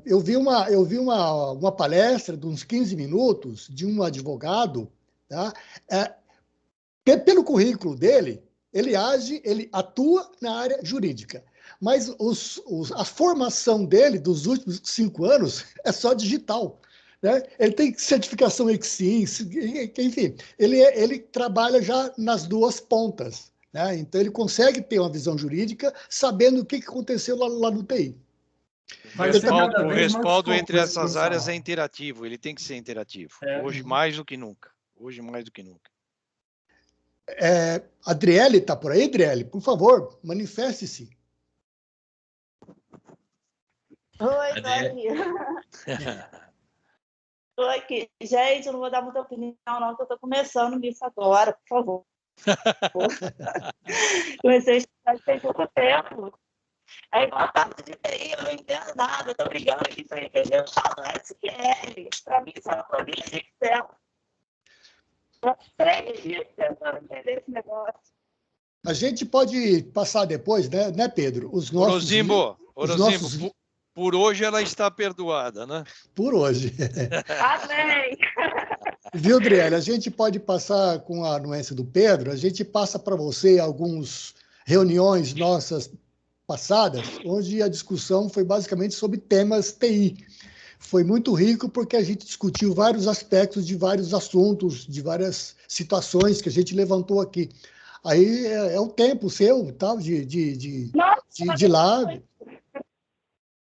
Eu vi uma palestra de uns 15 minutos de um advogado, tá? Pelo currículo dele, ele atua na área jurídica. Mas a formação dele, dos últimos 5 anos, é só digital. Né? Ele tem certificação Exim, enfim, ele trabalha já nas duas pontas. Né? Então, ele consegue ter uma visão jurídica sabendo o que aconteceu lá no TI. O respaldo entre essas áreas é interativo, ele tem que ser interativo. Hoje, mais do que nunca. Adriele, está por aí, Adriele? Por favor, manifeste-se. Oi, tô aqui. Tô aqui. Gente, eu não vou dar muita opinião, não, porque eu estou começando nisso agora, por favor. Comecei a estudar tem pouco tempo. Aí, igual a parte de TI, eu não entendo nada, estou brigando aqui para entender, eu falo SQL. Para mim, isso é uma planilha de Excel. Eu 3 dias tentando entender esse negócio. A gente pode passar depois, né, Pedro? Orozimbo, por hoje ela está perdoada, né? Por hoje. Amém! Viu, Adriele? A gente pode passar com a anuência do Pedro, a gente passa para você algumas reuniões nossas passadas, onde a discussão foi basicamente sobre temas TI. Foi muito rico porque a gente discutiu vários aspectos de vários assuntos, de várias situações que a gente levantou aqui. Aí é o tempo seu, tal, de lá.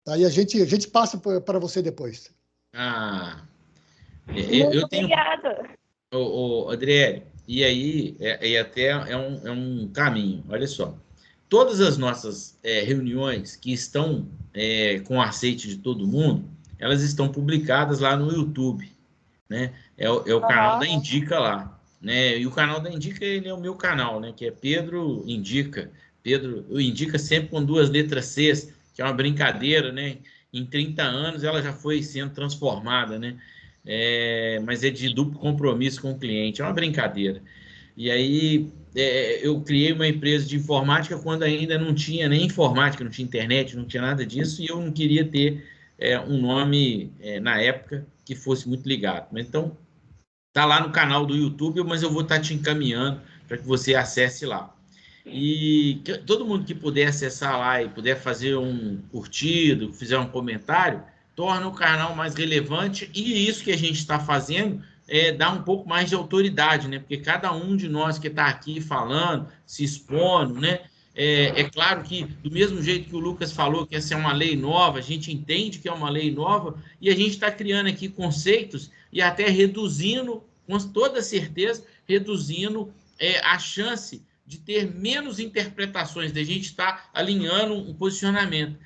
Aí a gente passa para você depois. Eu tenho... Obrigada. Adriele, e aí até é um caminho. Olha só, todas as nossas reuniões que estão com aceite de todo mundo, elas estão publicadas lá no YouTube, né? É o canal da Indica lá, né? E o canal da Indica, ele é o meu canal, né? Que é Pedro Indica. Pedro Indica sempre com 2 letras Cs, que é uma brincadeira, né? Em 30 anos ela já foi sendo transformada, né? Mas é de duplo compromisso com o cliente, é uma brincadeira. E aí eu criei uma empresa de informática quando ainda não tinha nem informática, não tinha internet, não tinha nada disso, e eu não queria ter um nome, na época, que fosse muito ligado. Mas, então, tá lá no canal do YouTube, mas eu vou estar te encaminhando para que você acesse lá. E todo mundo que puder acessar lá e puder fazer um curtido, fizer um comentário, torna o canal mais relevante, e isso que a gente está fazendo dá um pouco mais de autoridade, né? Porque cada um de nós que está aqui falando, se expondo, né? É claro que, do mesmo jeito que o Lucas falou que essa é uma lei nova, a gente entende que é uma lei nova, e a gente está criando aqui conceitos e até reduzindo, com toda certeza, reduzindo a chance de ter menos interpretações, de a gente estar alinhando um posicionamento.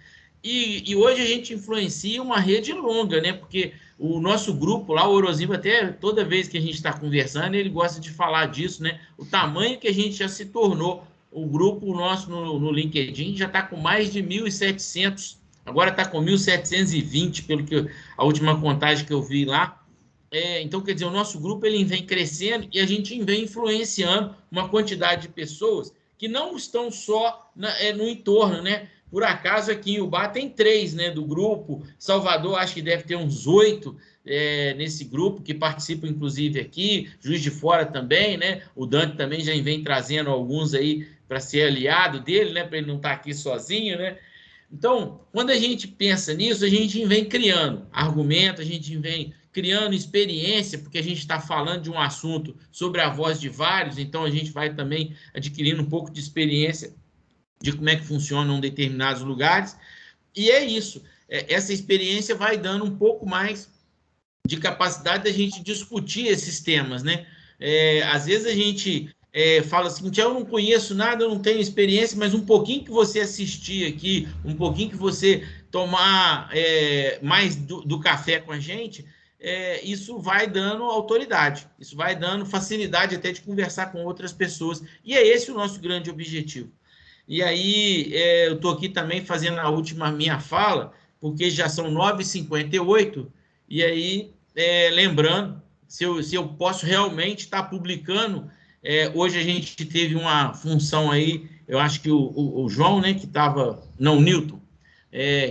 E hoje a gente influencia uma rede longa, né? Porque o nosso grupo lá, o Orozimbo, até toda vez que a gente está conversando, ele gosta de falar disso, né? O tamanho que a gente já se tornou. O grupo nosso no LinkedIn já está com mais de 1.700, agora está com 1.720, pelo que a última contagem que eu vi lá. Então, quer dizer, o nosso grupo ele vem crescendo e a gente vem influenciando uma quantidade de pessoas que não estão só no entorno, né? Por acaso, aqui em Ubá tem 3, né, do grupo. Salvador, acho que deve ter uns 8 nesse grupo, que participam, inclusive, aqui. Juiz de Fora também, né? O Dante também já vem trazendo alguns aí para ser aliado dele, né? Para ele não estar aqui sozinho, né? Então, quando a gente pensa nisso, a gente vem criando argumento, a gente vem criando experiência, porque a gente está falando de um assunto sobre a voz de vários, então a gente vai também adquirindo um pouco de experiência de como é que funcionam determinados lugares, e é isso. Essa experiência vai dando um pouco mais de capacidade da gente discutir esses temas, né? Às vezes a gente fala assim, eu não conheço nada, eu não tenho experiência, mas um pouquinho que você assistir aqui, um pouquinho que você tomar mais do café com a gente, isso vai dando autoridade, isso vai dando facilidade até de conversar com outras pessoas, e é esse o nosso grande objetivo. E aí, eu estou aqui também fazendo a última minha fala, porque já são 9h58, e aí, lembrando, se eu posso realmente estar publicando, hoje a gente teve uma função aí, eu acho que o João, né, que estava, não, o Newton,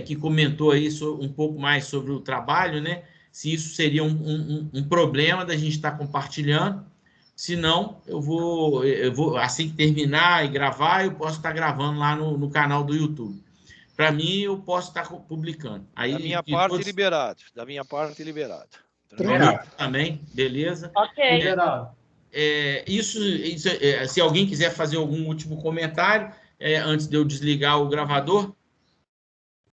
que comentou aí um pouco mais sobre o trabalho, né, se isso seria um problema da gente estar compartilhando. Se não, eu vou, assim que terminar e gravar, eu posso estar gravando lá no canal do YouTube. Para mim, eu posso estar publicando. Aí, da minha parte, liberado. Da minha parte, liberado. Também, beleza? Ok. Liberado. Se alguém quiser fazer algum último comentário, antes de eu desligar o gravador.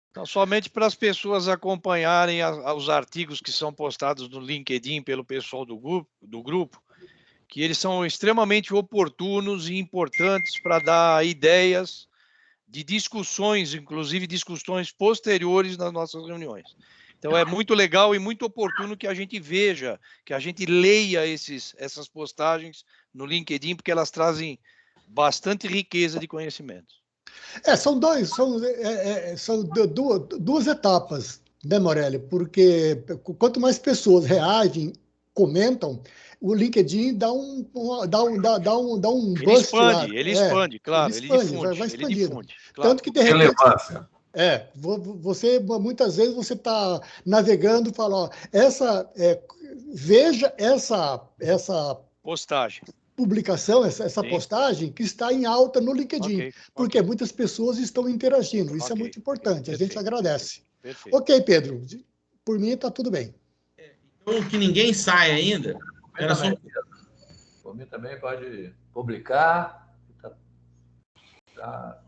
Então, somente para as pessoas acompanharem os artigos que são postados no LinkedIn pelo pessoal do grupo, que eles são extremamente oportunos e importantes para dar ideias de discussões, inclusive discussões posteriores nas nossas reuniões. Então, é muito legal e muito oportuno que a gente veja, que a gente leia essas postagens no LinkedIn, porque elas trazem bastante riqueza de conhecimento. São duas etapas, né, Morelli? Porque quanto mais pessoas reagem, comentam, o LinkedIn dá um boost lá. Ele expande, claro, ele difunde. Vai expandindo. Difunde, claro. Tanto que, de repente, você, muitas vezes, você está navegando e fala, ó, veja essa postagem. Publicação, essa postagem que está em alta no LinkedIn, porque muitas pessoas estão interagindo. Isso é muito importante, a gente agradece. Perfeito. Ok, Pedro, por mim está tudo bem. Então, que ninguém saia ainda. Por mim também pode publicar. Tá